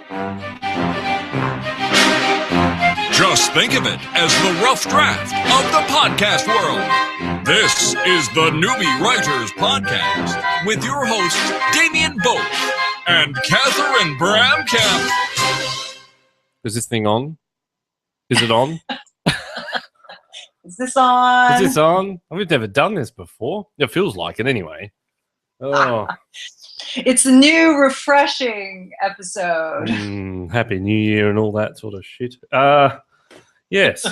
Just think of it as the rough draft of the podcast world. This is the Newbie Writers Podcast with your hosts, Damian Boat and Catherine Bramkamp. Is this thing on? Is it on? Is this on? Is this on? We've never done this before. It feels like it anyway. Oh. It's a new, refreshing episode. Happy New Year and all that sort of shit. Yes.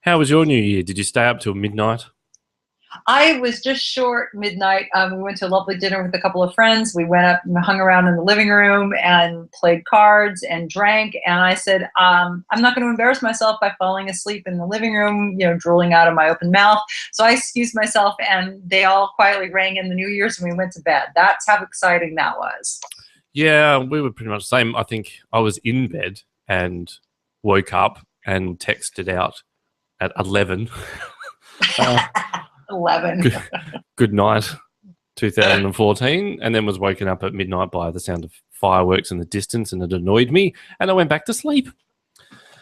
How was your New Year? Did you stay up till midnight? I was just short midnight. We went to a lovely dinner with a couple of friends. We went up and hung around in the living room and played cards and drank. And I said, I'm not going to embarrass myself by falling asleep in the living room, drooling out of my open mouth. So I excused myself, and they all quietly rang in the New Year's, and we went to bed. That's how exciting that was. Yeah, we were pretty much the same. I think I was in bed and woke up and texted out at 11. 11. Good night, 2014, and then was woken up at midnight by the sound of fireworks in the distance, and it annoyed me, and I went back to sleep.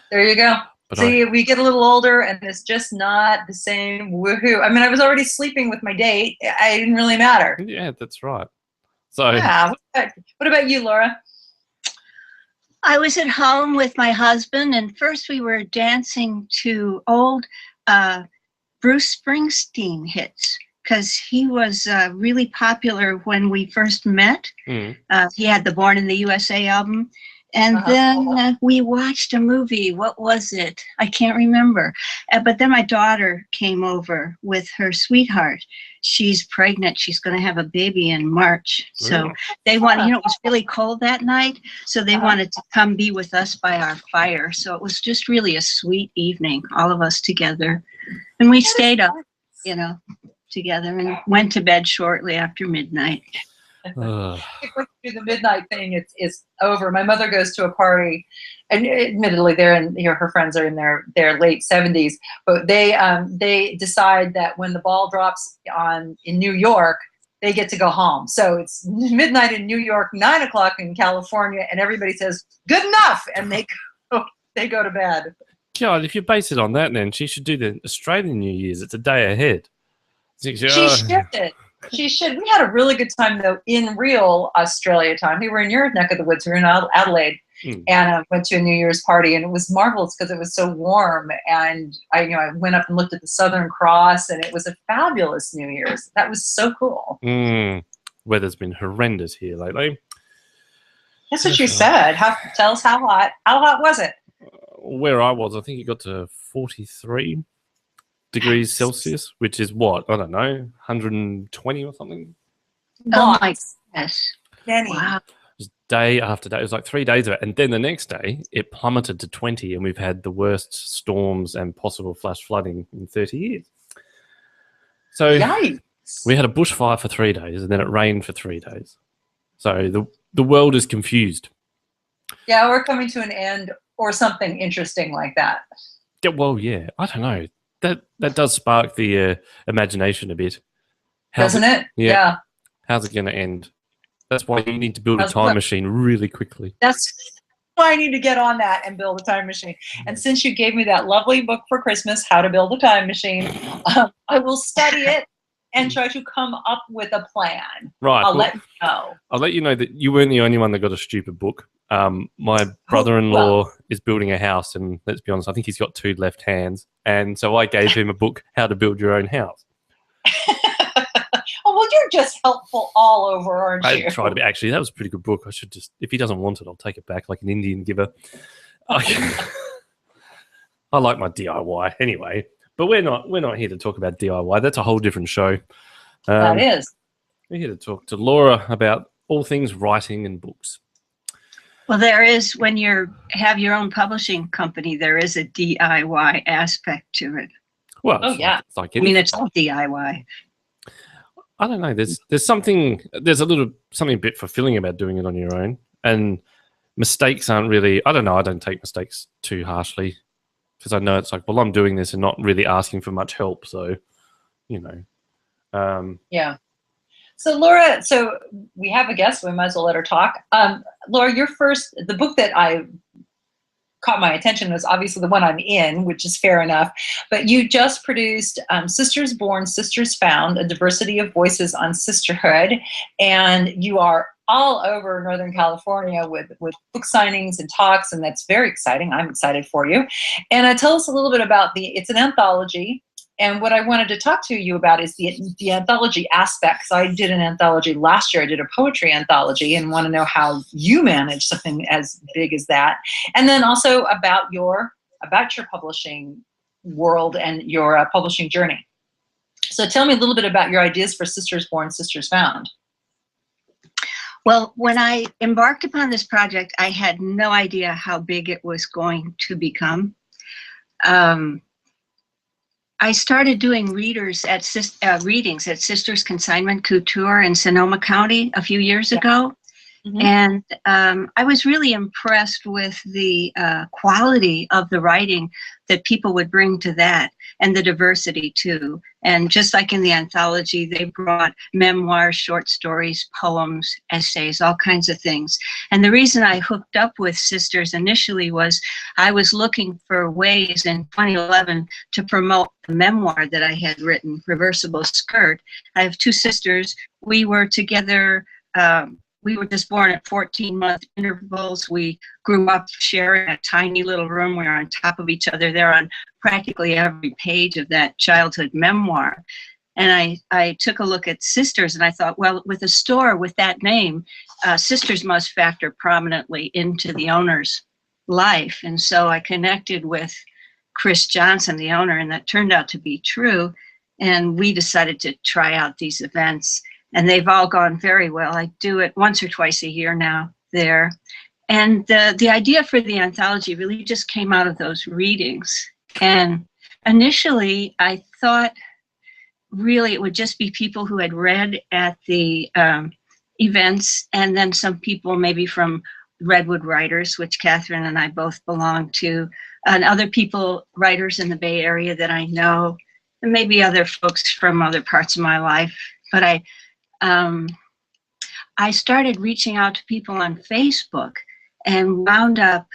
There you go. But see, we get a little older, and it's just not the same woohoo. I mean, I was already sleeping with my date. I didn't really matter. Yeah, that's right. So, yeah. What about you, Laura? I was at home with my husband, and first we were dancing to old Bruce Springsteen hits, because he was really popular when we first met. He had the Born in the USA album. And then we watched a movie. What was it? I can't remember. But then my daughter came over with her sweetheart. She's pregnant. She's going to have a baby in March. So they wanted, it was really cold that night. So they wanted to come be with us by our fire. So it was just really a sweet evening, all of us together. And we stayed up, together and went to bed shortly after midnight. The midnight thing is over. My mother goes to a party, and admittedly they're in her friends are in their late 70s, but they decide that when the ball drops in New York, they get to go home. So it's midnight in New York, 9 o'clock in California, and everybody says good enough, and they go to bed. God, if you base it on that, then she should do the Australian New Year's. It's a day ahead. She should. She should. We had a really good time, though, in real Australia time. We were in your neck of the woods. We were in Adelaide, and went to a New Year's party, and it was marvelous because it was so warm. And I went up and looked at the Southern Cross, and it was a fabulous New Year's. That was so cool. Weather's been horrendous here lately. That's what you said. Tell us how hot. How hot was it? Where I was, I think it got to 43 degrees Celsius, which is what? I don't know, 120 or something. Oh my goodness. Wow. It was day after day. It was like 3 days of it. And then the next day, it plummeted to 20, and we've had the worst storms and possible flash flooding in 30 years. So Yikes. We had a bushfire for 3 days, and then it rained for 3 days. So the world is confused. Yeah, we're coming to an end, or something interesting like that. Yeah, well, yeah, I don't know. That does spark the imagination a bit. Doesn't it? Yeah. How's it going to end? That's why you need to build a time machine really quickly. That's why I need to get on that and build a time machine. And since you gave me that lovely book for Christmas, How to Build a Time Machine, I will study it and try to come up with a plan. Right. I'll let you know. I'll let you know that you weren't the only one that got a stupid book. My brother-in-law is building a house, and let's be honest, I think he's got 2 left hands. And so I gave him a book, How to Build Your Own House. Oh, well, you're just helpful all over, aren't you? I tried to be. Actually, that was a pretty good book. I should just, if he doesn't want it, I'll take it back like an Indian giver. I like my DIY anyway. But we're not here to talk about DIY. That's a whole different show. That is. We're here to talk to Laura about all things writing and books. Well, there is, when you have your own publishing company, there is a DIY aspect to it. Well, it's like anything. I mean, it's all DIY. I don't know. There's something a bit fulfilling about doing it on your own, and mistakes aren't really. I don't know. I don't take mistakes too harshly because I know it's like, well, I'm doing this and not really asking for much help, so Yeah. So Laura, we have a guest. We might as well let her talk. Laura, the book that I caught my attention was obviously the one I'm in, which is fair enough. But you just produced Sisters Born, Sisters Found, a diversity of voices on sisterhood. And you are all over Northern California with book signings and talks, and that's very exciting. I'm excited for you. And tell us a little bit about it's an anthology. And what I wanted to talk to you about is the anthology aspects. I did an anthology last year. I did a poetry anthology, and want to know how you manage something as big as that. And then also about your publishing world and your publishing journey. So tell me a little bit about your ideas for Sisters Born, Sisters Found. Well, when I embarked upon this project, I had no idea how big it was going to become. I started doing readings at Sisters Consignment Couture in Sonoma County a few years ago. Mm-hmm. And I was really impressed with the quality of the writing that people would bring to that, and the diversity too. And just like in the anthology, they brought memoirs, short stories, poems, essays, all kinds of things. And the reason I hooked up with Sisters initially was I was looking for ways in 2011 to promote the memoir that I had written, Reversible Skirt. I have two sisters. We were together. We were just born at 14-month intervals. We grew up sharing a tiny little room. We were on top of each other. They're on practically every page of that childhood memoir. And I took a look at Sisters, and I thought, well, with a store with that name, Sisters must factor prominently into the owner's life. And so I connected with Chris Johnson, the owner, and that turned out to be true. And we decided to try out these events. And they've all gone very well. I do it once or twice a year now there. And the idea for the anthology really just came out of those readings. And initially, I thought really it would just be people who had read at the events, and then some people maybe from Redwood Writers, which Catherine and I both belong to, and other people, writers in the Bay Area that I know, and maybe other folks from other parts of my life. But I started reaching out to people on Facebook and wound up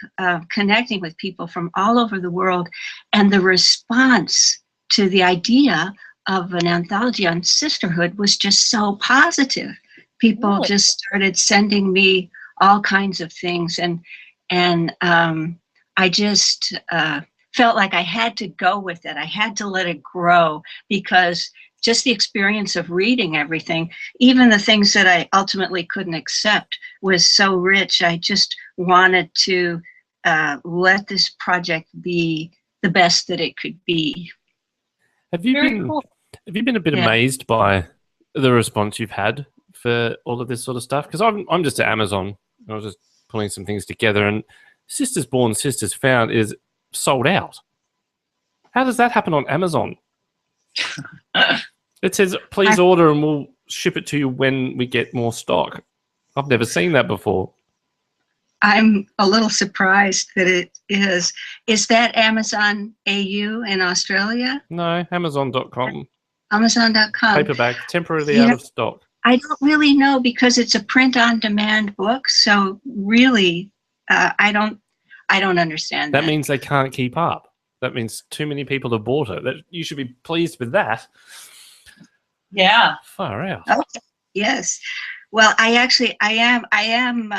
connecting with people from all over the world. And the response to the idea of an anthology on sisterhood was just so positive. People really just started sending me all kinds of things. And I just felt like I had to go with it. I had to let it grow, because just the experience of reading everything, even the things that I ultimately couldn't accept, was so rich. I just wanted to let this project be the best that it could be. Have you been a bit amazed by the response you've had for all of this sort of stuff? Because I'm just at Amazon. I was just pulling some things together, and Sisters Born, Sisters Found is sold out. How does that happen on Amazon? It says, please order and we'll ship it to you when we get more stock. I've never seen that before. I'm a little surprised that it is. Is that Amazon AU in Australia? No, Amazon.com. Amazon.com. Paperback, temporarily out of stock. I don't really know, because it's a print-on-demand book. So really, I don't understand that. That means they can't keep up. That means too many people have bought it. You should be pleased with that. Yeah. Far out. Okay. Yes. Well, I am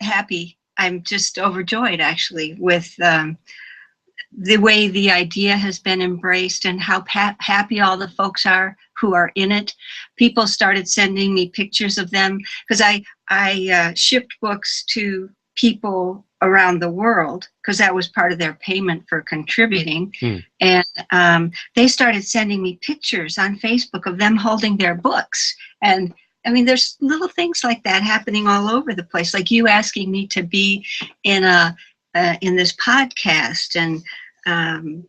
happy. I'm just overjoyed, actually, with the way the idea has been embraced, and how happy all the folks are who are in it. People started sending me pictures of them, because I shipped books to people around the world, because that was part of their payment for contributing. And they started sending me pictures on Facebook of them holding their books. And I mean, there's little things like that happening all over the place, like you asking me to be in this podcast, and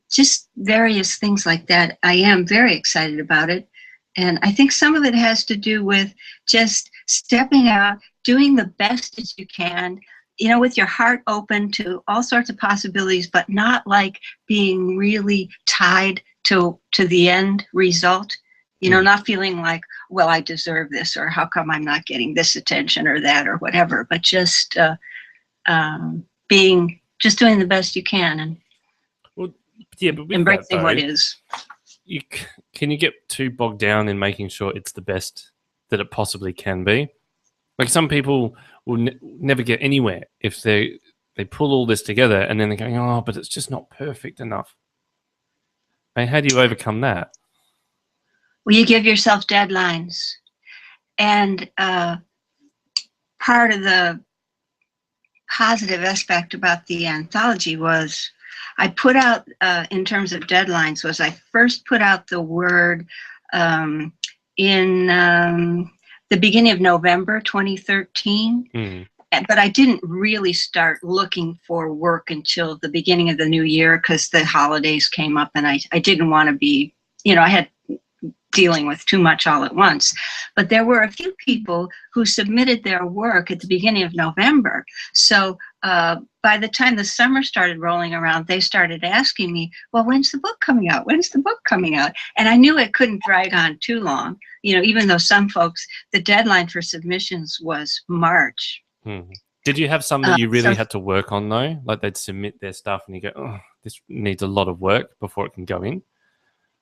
just various things like that. I am very excited about it. And I think some of it has to do with just stepping out, doing the best as you can, with your heart open to all sorts of possibilities, but not like being really tied to the end result. You know, not feeling like, well, I deserve this, or how come I'm not getting this attention or that or whatever, but just doing the best you can and but with embracing that, what is. Can you get too bogged down in making sure it's the best that it possibly can be? Like some people will never get anywhere if they pull all this together and then they're going, oh, but it's just not perfect enough. And how do you overcome that? Well, you give yourself deadlines. And part of the positive aspect about the anthology was I put out, in terms of deadlines, was I first put out the word in the beginning of November 2013. But I didn't really start looking for work until the beginning of the new year because the holidays came up and I didn't want to be, I had dealing with too much all at once. But there were a few people who submitted their work at the beginning of November. So by the time the summer started rolling around, they started asking me, well, when's the book coming out? When's the book coming out? And I knew it couldn't drag on too long, even though some folks, the deadline for submissions was March. Did you have some that you really had to work on though? Like they'd submit their stuff and you go, oh, this needs a lot of work before it can go in?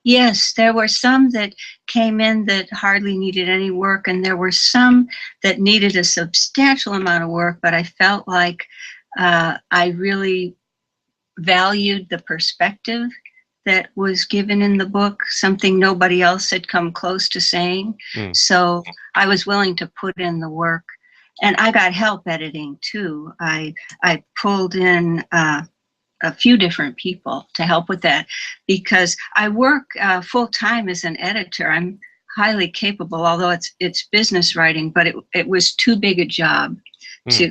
Yes, there were some that came in that hardly needed any work, and there were some that needed a substantial amount of work, but I felt like I really valued the perspective that was given in the book, something nobody else had come close to saying. So I was willing to put in the work. And I got help editing too. I pulled in a few different people to help with that because I work full time as an editor. I'm highly capable, although it's business writing, but it was too big a job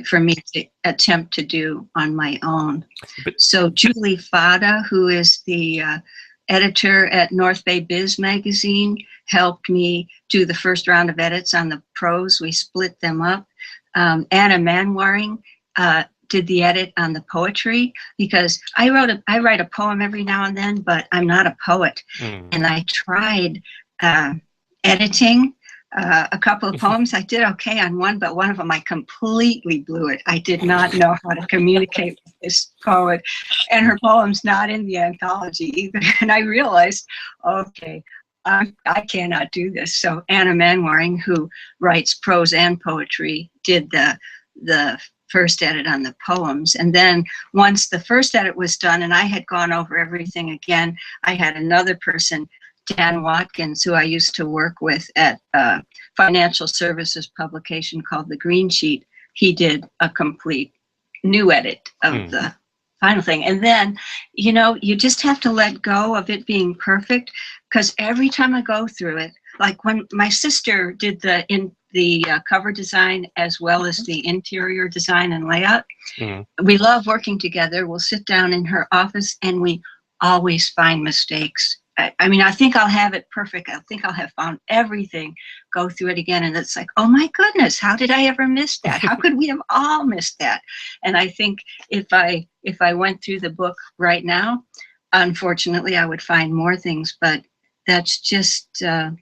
for me to attempt to do on my own. So Julie Fada, who is the editor at North Bay Biz magazine, helped me do the first round of edits on the prose. We split them up. Anna Manwaring did the edit on the poetry because I write a poem every now and then, but I'm not a poet. And I tried editing a couple of poems. I did okay on one, but one of them I completely blew it. I did not know how to communicate with this poet, and her poem's not in the anthology either. And I realized, okay, I cannot do this. So Anna Manwaring, who writes prose and poetry, did the first edit on the poems. And then once the first edit was done and I had gone over everything again, I had another person, Dan Watkins, who I used to work with at a financial services publication called The Green Sheet. He did a complete new edit of the final thing. And then, you just have to let go of it being perfect, because every time I go through it, like when my sister did the cover design as well as the interior design and layout, we love working together. We'll sit down in her office and we always find mistakes. I mean, I think I'll have it perfect. I think I'll have found everything, go through it again. And it's like, oh my goodness, how did I ever miss that? How could we have all missed that? And I think if I went through the book right now, unfortunately, I would find more things, but that's just, I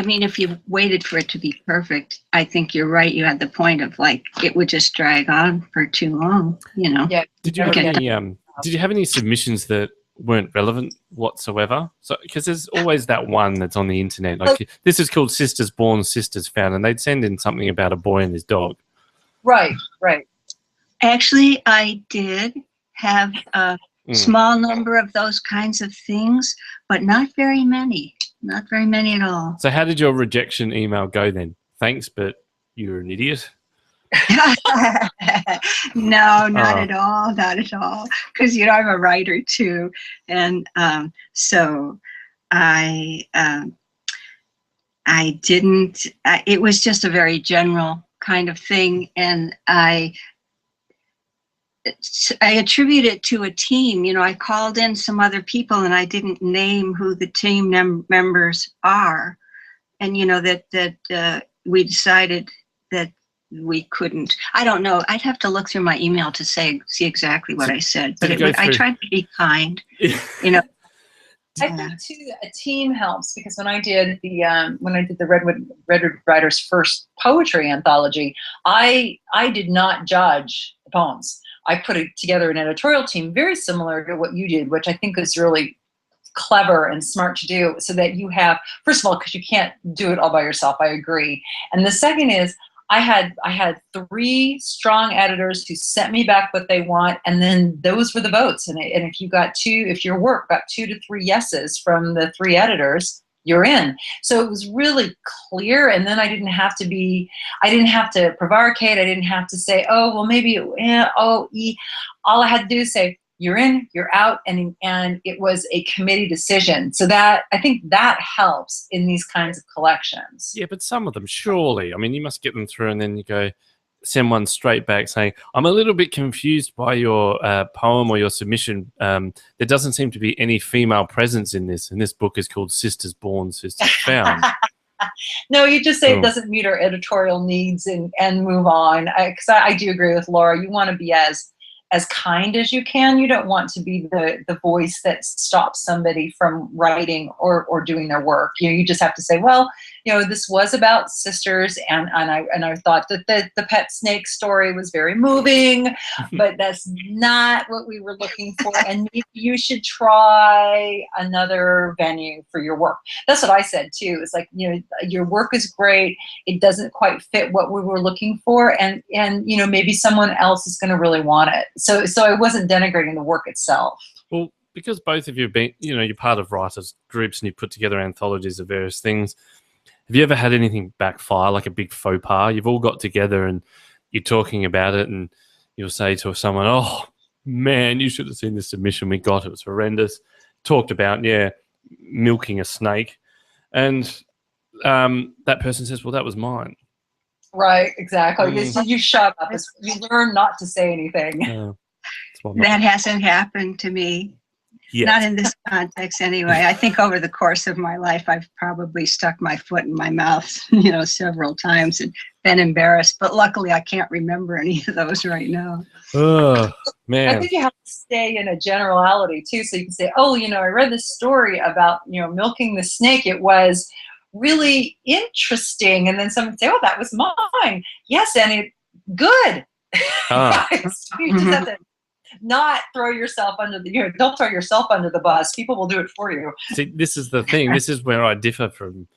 mean, if you waited for it to be perfect, I think you're right. You had the point of like, it would just drag on for too long, Yeah. Did you have any submissions that weren't relevant whatsoever? So, because there's always that one that's on the internet. Like this is called Sisters Born, Sisters Found, and they'd send in something about a boy and his dog. Right. Actually, I did have a small number of those kinds of things, but not very many. Not very many at all. So how did your rejection email go then? Thanks, but you're an idiot. No, not at all. Not at all. Because, I'm a writer too. And so I didn't, it was just a very general kind of thing. And I attribute it to a team. I called in some other people and I didn't name who the team members are. And, that we decided that we couldn't. I don't know. I'd have to look through my email to see exactly what I said. But I tried to be kind. Did I think too, a team helps, because when I did the Redwood Writers' first poetry anthology, I did not judge the poems. I put together an editorial team very similar to what you did, which I think is really clever and smart to do, so that you have, first of all, because you can't do it all by yourself. I agree. And the second is, I had 3 strong editors who sent me back what they want, and then those were the votes. And if your work got 2 to 3 yeses from the 3 editors, you're in. So it was really clear. And then I didn't have to prevaricate. I didn't have to say, oh, well, maybe, all I had to do is say, you're in, you're out, and it was a committee decision. So that, I think that helps in these kinds of collections. Yeah, but some of them, surely. I mean, you must get them through, and then you go send one straight back saying, I'm a little bit confused by your poem or your submission. There doesn't seem to be any female presence in this. And this book is called Sisters Born, Sisters Found. No, you just say it doesn't meet our editorial needs and move on. Because I do agree with Laura. You want to be as kind as you can. You don't want to be the voice that stops somebody from writing or doing their work. You just have to say, well, this was about sisters, and I thought that the pet snake story was very moving, but that's not what we were looking for, and maybe you should try another venue for your work. That's what I said too. It's like, your work is great. It doesn't quite fit what we were looking for, and maybe someone else is going to really want it. So I wasn't denigrating the work itself. Well, because both of you have been, you're part of writers groups and you put together anthologies of various things. Have you ever had anything backfire, like a big faux pas? You've all got together and you're talking about it, and you'll say to someone, oh, man, you should have seen the submission we got. It was horrendous. Talked about, milking a snake. And that person says, well, that was mine. Right, exactly. So you shut up. You learn not to say anything. That hasn't happened to me. Yes. Not in this context anyway. I think over the course of my life, I've probably stuck my foot in my mouth, several times and been embarrassed. But luckily, I can't remember any of those right now. Oh, man. I think you have to stay in a generality, too. So you can say, oh, I read this story about, milking the snake. It was really interesting. And then someone say, oh, that was mine. Yes, and good. So you just have to not throw yourself under don't throw yourself under the bus. People will do it for you. See, this is the thing. This is where I differ from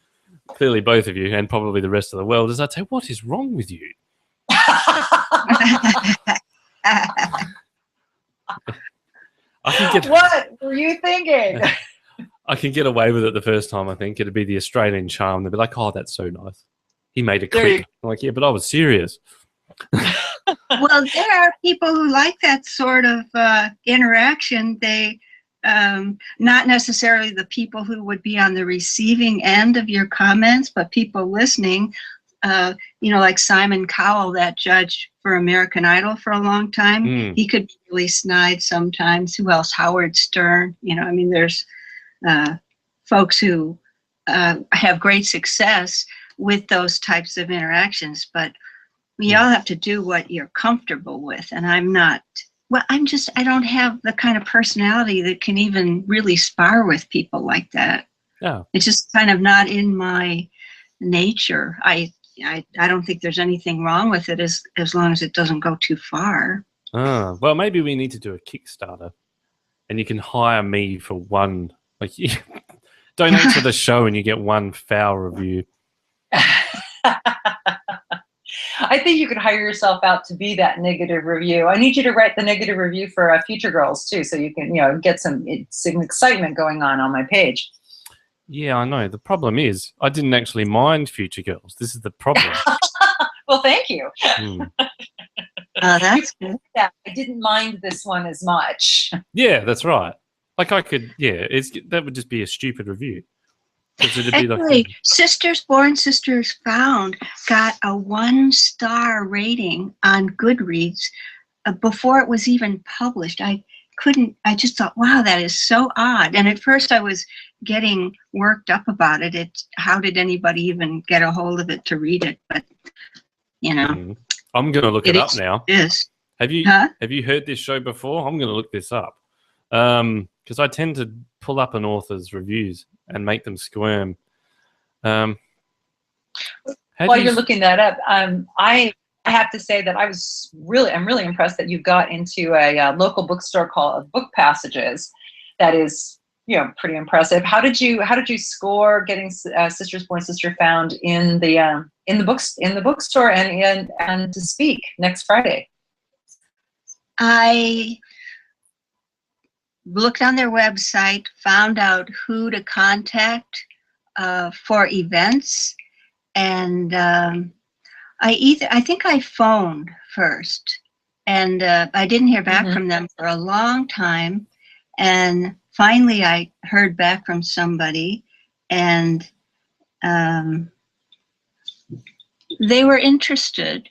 clearly both of you and probably the rest of the world, is I'd say, what is wrong with you? What were you thinking? I can get away with it the first time, I think. It'd be the Australian charm. They'd be like, oh, that's so nice. He made it quick. I'm like, yeah, but I was serious. Well, there are people who like that sort of interaction. They, not necessarily the people who would be on the receiving end of your comments, but people listening, like Simon Cowell, that judge for American Idol for a long time. He could be really snide sometimes. Who else? Howard Stern. There's folks who have great success with those types of interactions, but we all have to do what you're comfortable with. And I don't have the kind of personality that can even really spar with people like that. Yeah. It's just kind of not in my nature. I don't think there's anything wrong with it as long as it doesn't go too far. Well, maybe we need to do a Kickstarter, and you can hire me for one, donate to the show and you get one foul review. I think you could hire yourself out to be that negative review. I need you to write the negative review for Future Girls too, so you can, get some excitement going on my page. Yeah, I know. The problem is I didn't actually mind Future Girls. This is the problem. Well, thank you. That's good. Yeah, I didn't mind this one as much. Yeah, that's right. Like I could, that would just be a stupid review. Actually, Sisters Born, Sisters Found got a 1-star rating on Goodreads before it was even published. I just thought, wow, that is so odd. And at first I was getting worked up about it. How did anybody even get a hold of it to read it? But, I'm going to look it up now. Yes. Have you heard this show before? I'm going to look this up. because I tend to pull up an author's reviews and make them squirm. While you're looking that up, I have to say that I'm really impressed that you got into a local bookstore called Book Passages. That is, pretty impressive. How did you score getting Sisters Born, Sister Found in the bookstore and to speak next Friday? I looked on their website, found out who to contact for events, and I think I phoned first, and I didn't hear back from them for a long time, and finally I heard back from somebody, and they were interested.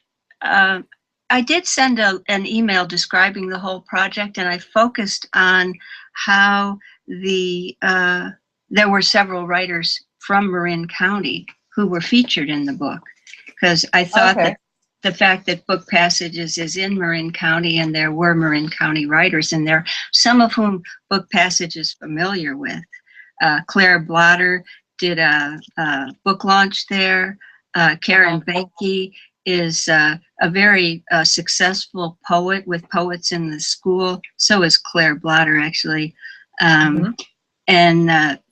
I did send an email describing the whole project, and I focused on how there were several writers from Marin County who were featured in the book, because I thought that the fact that Book Passages is in Marin County and there were Marin County writers in there, some of whom Book Passage is familiar with. Claire Blotter did a book launch there. Karen Benke is a very successful poet with Poets in the School. So is Claire Blotter, actually. And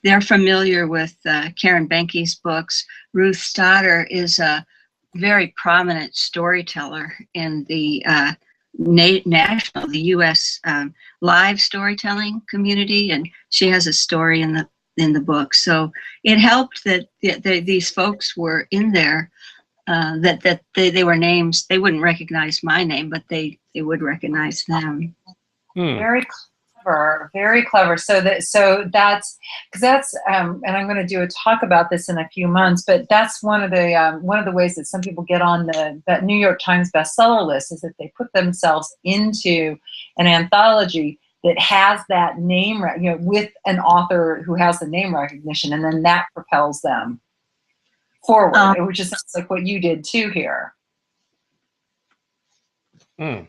they're familiar with Karen Benke's books. Ruth Stoddard is a very prominent storyteller in the the U.S. Live storytelling community, and she has a story in the book. So it helped that these folks were in there. That they were names. They wouldn't recognize my name, but they would recognize them. Very clever. So that's because and I'm going to do a talk about this in a few months. But that's one of the ways that some people get on that New York Times bestseller list is that they put themselves into an anthology that has that name, with an author who has the name recognition, and then that propels them forward, which is like what you did too here. I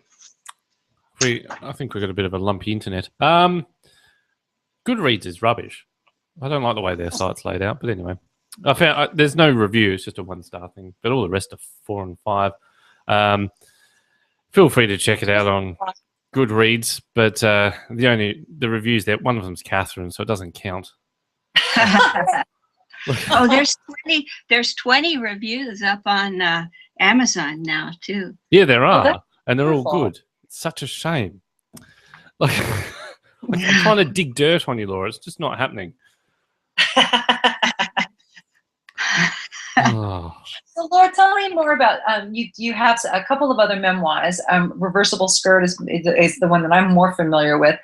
think we've got a bit of a lumpy internet. Goodreads is rubbish. I don't like the way their site's laid out, but anyway. I found there's no review, it's just a 1-star thing, but all the rest are 4 and 5. Feel free to check it out on Goodreads, but the reviews there, one of them's Catherine, so it doesn't count. Oh, there's 20 reviews up on Amazon now too. Yeah, there are, and they're all good. It's such a shame. Like I'm trying to dig dirt on you, Laura. It's just not happening. So, Laura, tell me more about you have a couple of other memoirs. Reversible Skirt is the one that I'm more familiar with,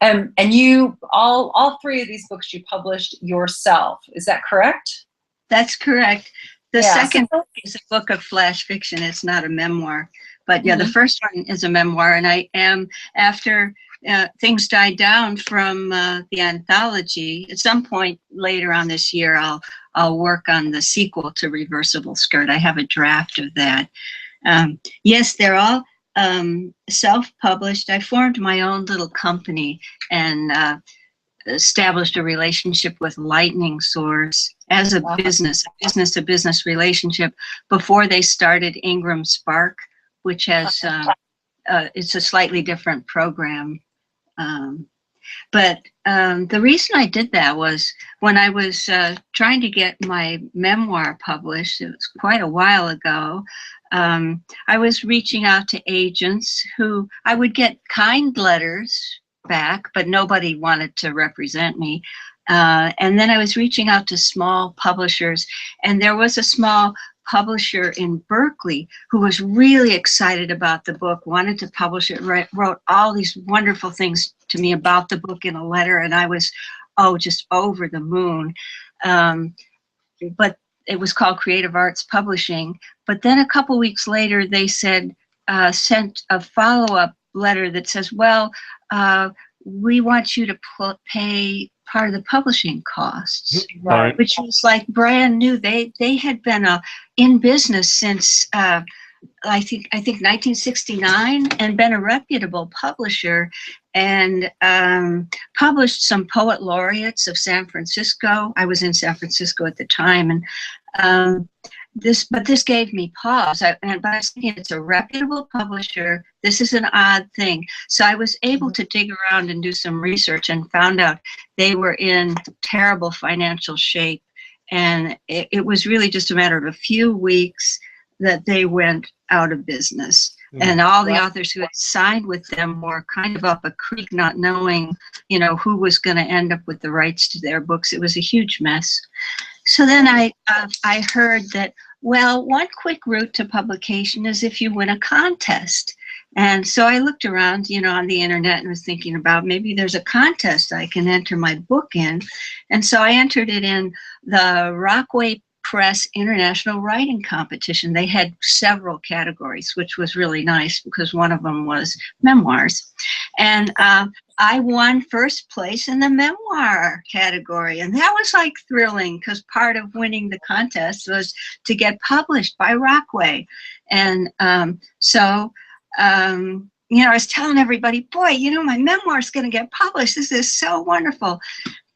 and you all 3 of these books you published yourself. Is that correct? That's correct. The second book is a book of flash fiction. It's not a memoir, but the first one is a memoir, and I am after. Things died down from the anthology. At some point later on this year, I'll work on the sequel to Reversible Skirt. I have a draft of that. Yes, they're all self-published. I formed my own little company and established a relationship with Lightning Source as a business-to-business relationship before they started Ingram Spark, which has it's a slightly different program. But the reason I did that was when I was trying to get my memoir published, it was quite a while ago, I was reaching out to agents who I would get kind letters back, but nobody wanted to represent me. And then I was reaching out to small publishers, and there was a small publisher in Berkeley who was really excited about the book, wanted to publish it, wrote all these wonderful things to me about the book in a letter, and I was just over the moon. But it was called Creative Arts Publishing. But then a couple weeks later, they sent a follow-up letter that says, well, we want you to pay part of the publishing costs, right. Which was like brand new. They had been in business since I think 1969, and been a reputable publisher, and published some poet laureates of San Francisco. I was in San Francisco at the time, and this gave me pause. But I was thinking, it's a reputable publisher. This is an odd thing. So I was able to dig around and do some research, and found out they were in terrible financial shape, and it was really just a matter of a few weeks that they went out of business. And all the authors who had signed with them were kind of up a creek, not knowing, who was going to end up with the rights to their books. It was a huge mess. So then I heard that, well, one quick route to publication is if you win a contest. And so I looked around, on the internet, and was thinking about maybe there's a contest I can enter my book in. And so I entered it in the Rockaway Press International Writing Competition. They had several categories, which was really nice because one of them was memoirs. And I won first place in the memoir category. And that was like thrilling, because part of winning the contest was to get published by Rockaway. And I was telling everybody, boy, my memoir is going to get published. This is so wonderful.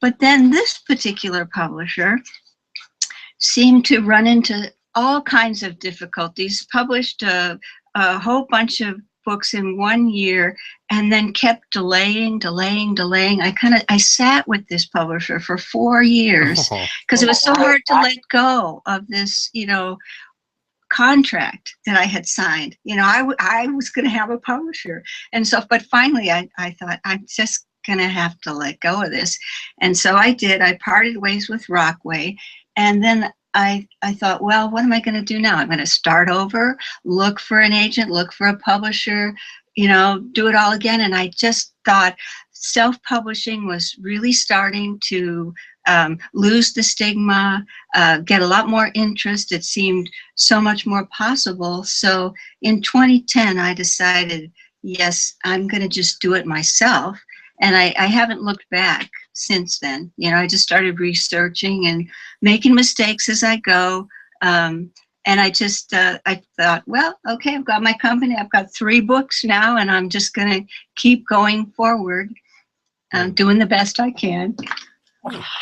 But then this particular publisher seemed to run into all kinds of difficulties, published a whole bunch of books in 1 year, and then kept delaying. I sat with this publisher for 4 years because it was so hard to let go of this, contract that I had signed. I was going to have a publisher. And so, but finally I thought, I'm just going to have to let go of this. And so I did. I parted ways with Rockaway. And then I thought, well, what am I going to do now? I'm going to start over, look for an agent, look for a publisher, do it all again. And I just thought self-publishing was really starting to lose the stigma, get a lot more interest. It seemed so much more possible. So in 2010, I decided, yes, I'm going to just do it myself. And I haven't looked back since then. I just started researching and making mistakes as I go. And I thought, well, okay, I've got my company. I've got 3 books now, and I'm just going to keep going forward, doing the best I can.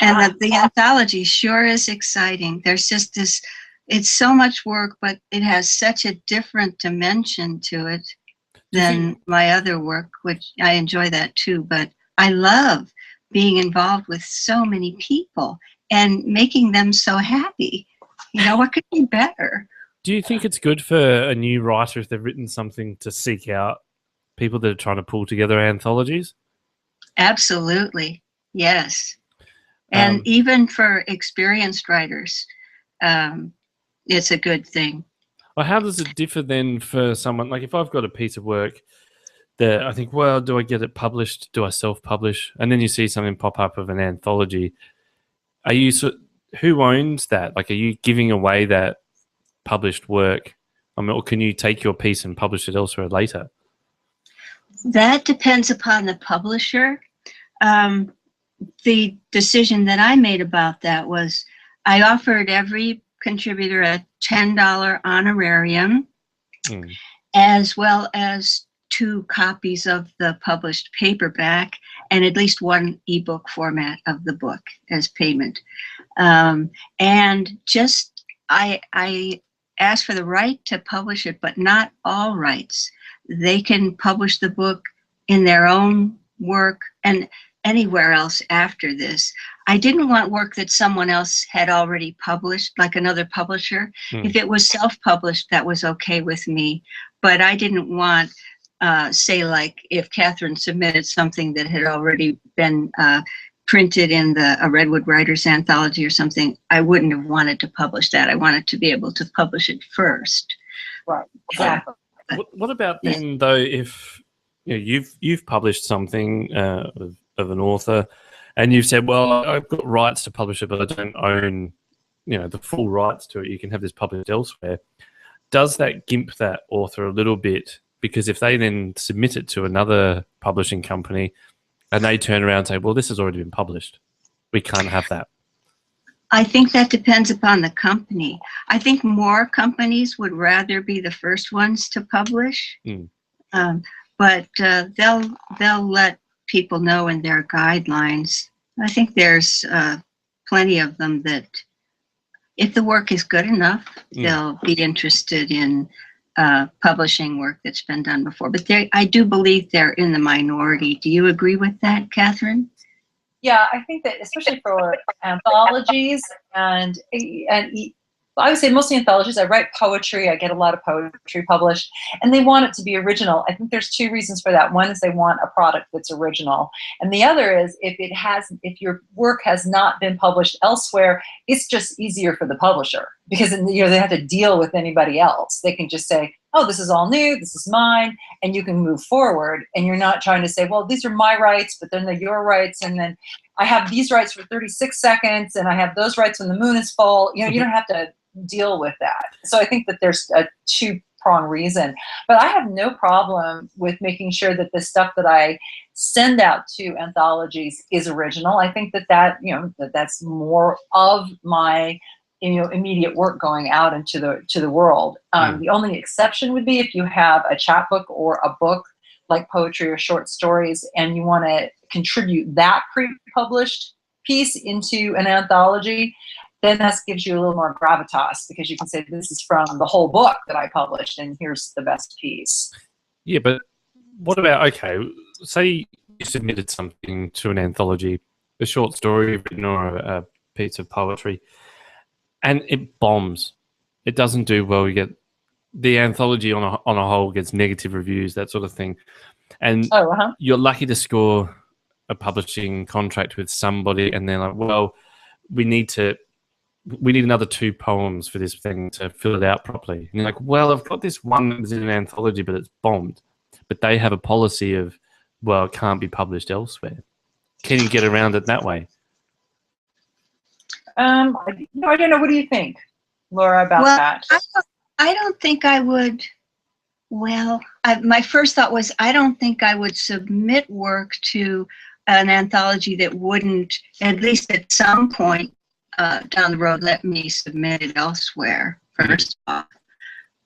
And the anthology sure is exciting. There's just this, it's so much work, but it has such a different dimension to it than my other work, which I enjoy that too. But I love being involved with so many people and making them so happy. What could be better? Do you think it's good for a new writer, if they've written something, to seek out people that are trying to pull together anthologies? Absolutely, yes. And even for experienced writers, it's a good thing. Well, how does it differ then for someone, like if I've got a piece of work that I think, well, do I get it published? Do I self-publish? And then you see something pop up of an anthology. Who owns that? Like, are you giving away that published work? Or can you take your piece and publish it elsewhere later? That depends upon the publisher. The decision that I made about that was I offered every contributor a $10 honorarium, as well as 2 copies of the published paperback and at least 1 ebook format of the book as payment. And just I asked for the right to publish it, but not all rights. They can publish the book in their own work and anywhere else after this. I didn't want work that someone else had already published, like another publisher. If it was self-published, that was okay with me. But I didn't want, say, like if Catherine submitted something that had already been printed in a Redwood Writers Anthology or something, I wouldn't have wanted to publish that. I wanted to be able to publish it first. Right, exactly. What about then, though, if you've published something of an author, and you've said, well, I've got rights to publish it, but I don't own, the full rights to it. You can have this published elsewhere. Does that gimp that author a little bit? Because if they then submit it to another publishing company and they turn around and say, well, this has already been published, we can't have that. I think that depends upon the company. I think more companies would rather be the first ones to publish, but they'll let people know in their guidelines. I think there's plenty of them that, if the work is good enough, they'll be interested in publishing work that's been done before. But I do believe they're in the minority. Do you agree with that, Catherine? Yeah, I think that especially for anthologies and I would say mostly anthologies. I write poetry. I get a lot of poetry published, and they want it to be original. I think there's two reasons for that. One is they want a product that's original, and the other is if your work has not been published elsewhere, it's just easier for the publisher, because they have to deal with anybody else. They can just say, oh, this is all new, this is mine, and you can move forward. And you're not trying to say, well, these are my rights, but then they're your rights, and then I have these rights for 36 seconds, and I have those rights when the moon is full. You don't have to deal with that. So I think that there's a two-pronged reason. But I have no problem with making sure that the stuff that I send out to anthologies is original. I think that's more of my immediate work going out into the world. The only exception would be if you have a chapbook or a book like poetry or short stories, and you want to contribute that pre-published piece into an anthology, then that gives you a little more gravitas, because you can say, this is from the whole book that I published, and here's the best piece. Yeah, but what about, okay, say you submitted something to an anthology, a short story written or a piece of poetry, and it bombs. It doesn't do well. You get the anthology on a whole gets negative reviews, that sort of thing. And you're lucky to score a publishing contract with somebody, and they're like, well, we need another 2 poems for this thing to fill it out properly. And you're like, well, I've got this one that was in an anthology, but it's bombed. But they have a policy of, well, it can't be published elsewhere. Can you get around it that way? I don't know. What do you think, Laura, about that? I don't think I would. Well, my first thought was, I don't think I would submit work to an anthology that wouldn't, at least at some point down the road, let me submit it elsewhere, first off.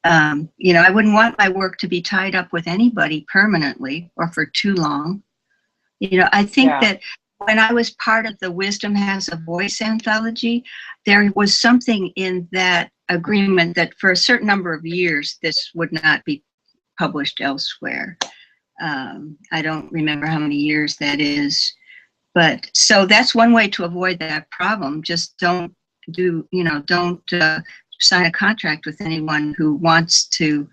I wouldn't want my work to be tied up with anybody permanently or for too long. I think that when I was part of the Wisdom Has a Voice anthology, there was something in that agreement that for a certain number of years, this would not be published elsewhere. I don't remember how many years that is. But so that's one way to avoid that problem. Just don't sign a contract with anyone who wants to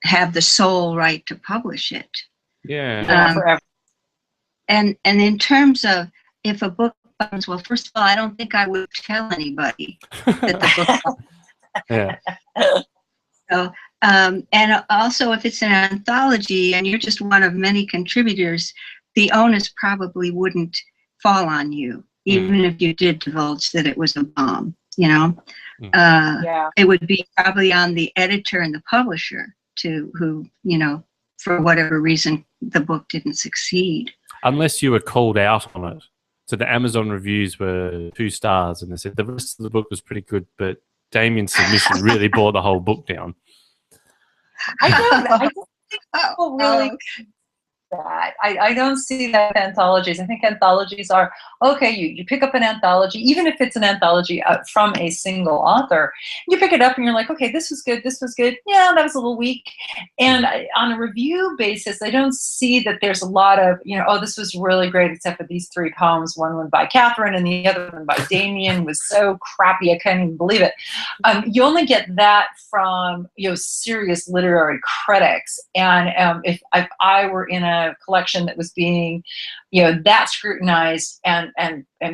have the sole right to publish it. Yeah. Forever. And in terms of if a book bombs, well, first of all, I don't think I would tell anybody that the book bombs. Yeah. So, and also if it's an anthology and you're just one of many contributors, the onus probably wouldn't fall on you, even if you did divulge that it was a bomb, It would be probably on the editor and the publisher who, for whatever reason, the book didn't succeed. Unless you were called out on it. So the Amazon reviews were 2 stars, and they said the rest of the book was pretty good, but Damien's submission really brought the whole book down. I don't think people really that. I don't see that with anthologies. I think anthologies are, okay, you pick up an anthology, even if it's an anthology from a single author, you pick it up and you're like, okay, this was good, yeah, that was a little weak. And on a review basis, I don't see that there's a lot of, oh, this was really great, except for these 3 poems, one by Catherine and the other one by Damien was so crappy, I couldn't even believe it. You only get that from, serious literary critics. And if I were in a collection that was being, that scrutinized and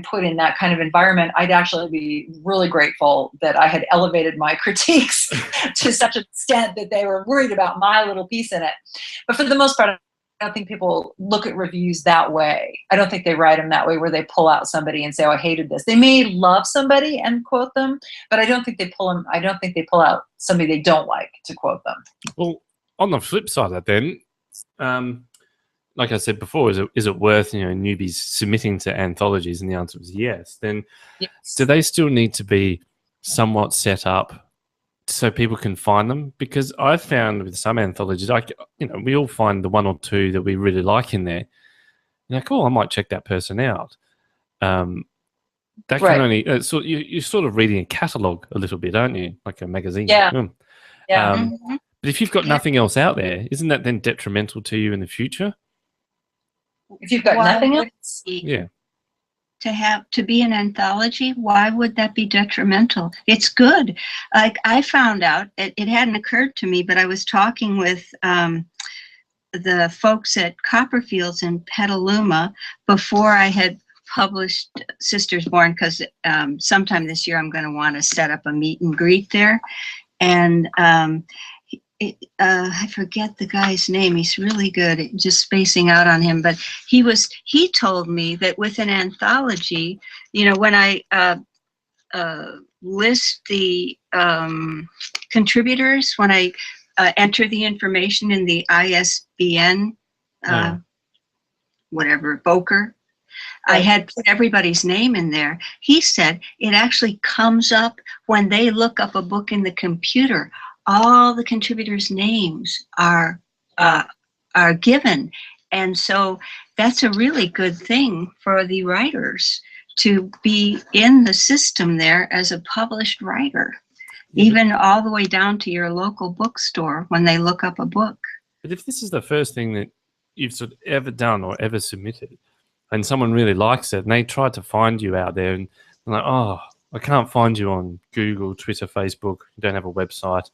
put in that kind of environment, I'd actually be really grateful that I had elevated my critiques to such an extent that they were worried about my little piece in it. But for the most part, I don't think people look at reviews that way. I don't think they write them that way, where they pull out somebody and say, oh, I hated this. They may love somebody and quote them, but I don't think they pull out somebody they don't like to quote them. Well, on the flip side of that then, like I said before, is it worth newbies submitting to anthologies? And the answer was yes. Then do they still need to be somewhat set up so people can find them? Because I've found with some anthologies, we all find the one or two that we really like in there. You're like, oh, I might check that person out. That can only so you're sort of reading a catalogue a little bit, aren't you? Like a magazine. Yeah. But if you've got nothing else out there, isn't that then detrimental to you in the future? If you've got nothing else, to be an anthology, why would that be detrimental? It's good. Like I found out, it hadn't occurred to me, but I was talking with the folks at Copperfields in Petaluma before I had published Sisters Born, because sometime this year I'm going to want to set up a meet and greet there. And I forget the guy's name. He's really good at just spacing out on him. But he told me that with an anthology, when I list the contributors, when I enter the information in the ISBN, evoker, I had put everybody's name in there. He said it actually comes up when they look up a book in the computer. All the contributors' names are given, and so that's a really good thing for the writers to be in the system there as a published writer, even all the way down to your local bookstore when they look up a book. But if this is the first thing that you've sort of ever done or ever submitted, and someone really likes it, and they try to find you out there, and they're like, oh, I can't find you on Google, Twitter, Facebook, you don't have a website.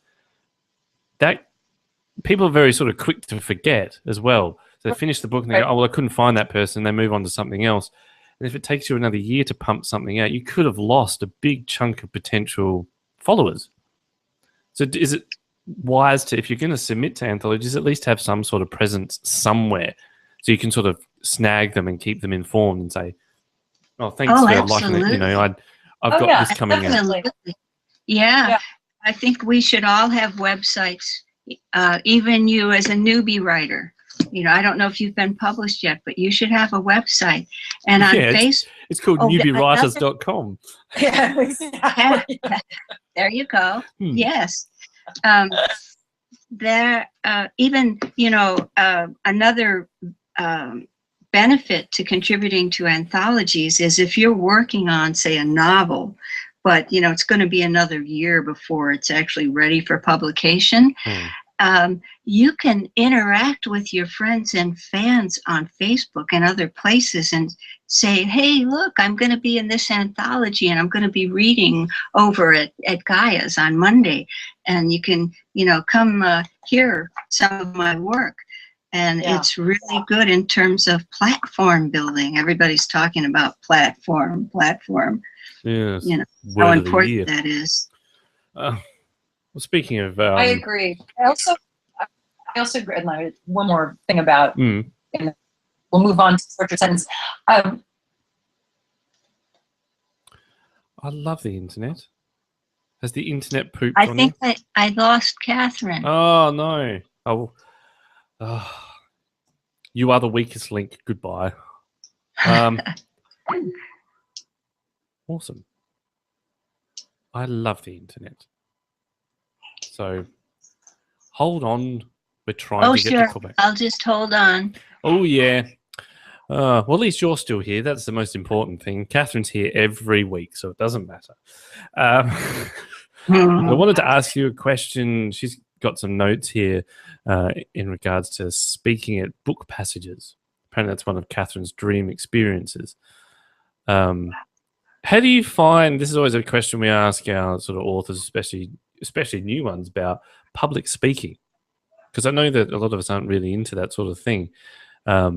That people are very sort of quick to forget as well. So they finish the book and they go, oh, well, I couldn't find that person. They move on to something else. And if it takes you another year to pump something out, you could have lost a big chunk of potential followers. So is it wise to, if you're going to submit to anthologies, at least have some sort of presence somewhere so you can sort of snag them and keep them informed and say, oh, thanks for liking it. I've got this coming out. Yeah. I think we should all have websites, even you as a newbie writer. I don't know if you've been published yet, but you should have a website. And on Facebook, it's called newbiewriters.com. Yeah, there you go. Yes. There, even, another benefit to contributing to anthologies is if you're working on, say, a novel, but it's going to be another year before it's actually ready for publication. You can interact with your friends and fans on Facebook and other places and say, hey, look, I'm going to be in this anthology and I'm going to be reading over at Gaia's on Monday. And you can, come hear some of my work. And it's really good in terms of platform building. Everybody's talking about platform. Yes. How important that is. Well, speaking of, I agree. I also agree. And one more thing about, and we'll move on to shorter sentence. I love the internet. Has the internet pooped on you? I think I lost Catherine. Oh no! You are the weakest link. Goodbye. Awesome. I love the internet. So hold on. We're trying to get the call back. I'll just hold on. Oh, yeah. Well, at least you're still here. That's the most important thing. Catherine's here every week, so it doesn't matter. I wanted to ask you a question. She's got some notes here in regards to speaking at book passages. Apparently that's one of Catherine's dream experiences. How do you find, this is always a question we ask our sort of authors, especially new ones, about public speaking, because I know that a lot of us aren't really into that sort of thing. How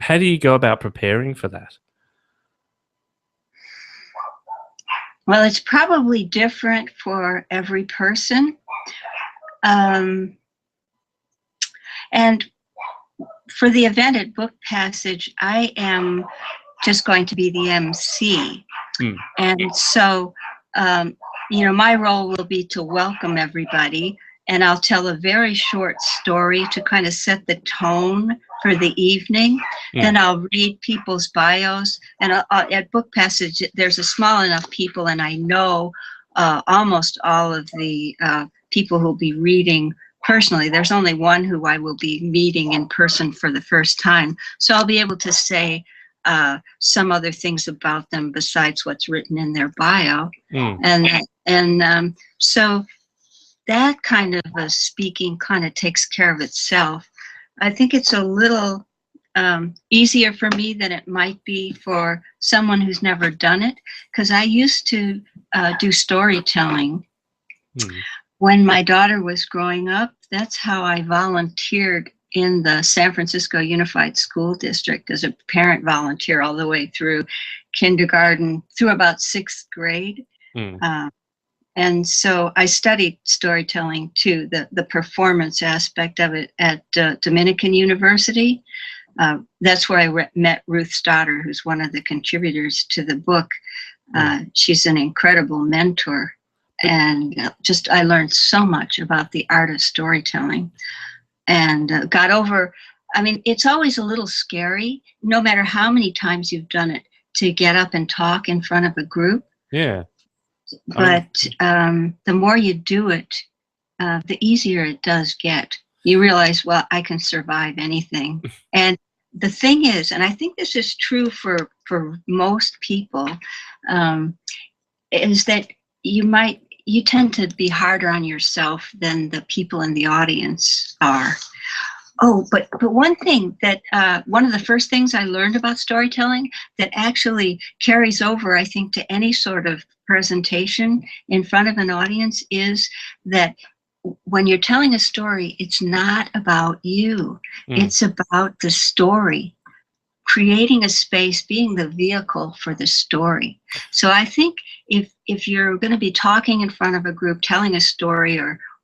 do you go about preparing for that? Well, it's probably different for every person. And for the event at Book Passage, I am just going to be the MC. And so, my role will be to welcome everybody, and I'll tell a very short story to kind of set the tone for the evening. Then I'll read people's bios, and at Book Passage, there's a small enough people, and I know almost all of the people who'll be reading personally. There's only one who I will be meeting in person for the first time, so I'll be able to say some other things about them besides what's written in their bio. And so that kind of speaking kind of takes care of itself. I think it's a little easier for me than it might be for someone who's never done it, because I used to do storytelling. When my daughter was growing up, that's how I volunteered in the San Francisco Unified School District as a parent volunteer all the way through kindergarten through about 6th grade. And so I studied storytelling too, the performance aspect of it at Dominican University. That's where I met Ruth Stoddard, who's one of the contributors to the book. She's an incredible mentor. And I learned so much about the art of storytelling, and got over, I mean, it's always a little scary, no matter how many times you've done it, to get up and talk in front of a group. Yeah. But the more you do it, the easier it does get. You realize, well, I can survive anything. And the thing is, and I think this is true for most people, is that you tend to be harder on yourself than the people in the audience are. Oh, but one thing that, one of the first things I learned about storytelling that actually carries over, I think, to any sort of presentation in front of an audience is that when you're telling a story, it's not about you. It's about the story. Creating a space, being the vehicle for the story. So I think if you're going to be talking in front of a group, telling a story,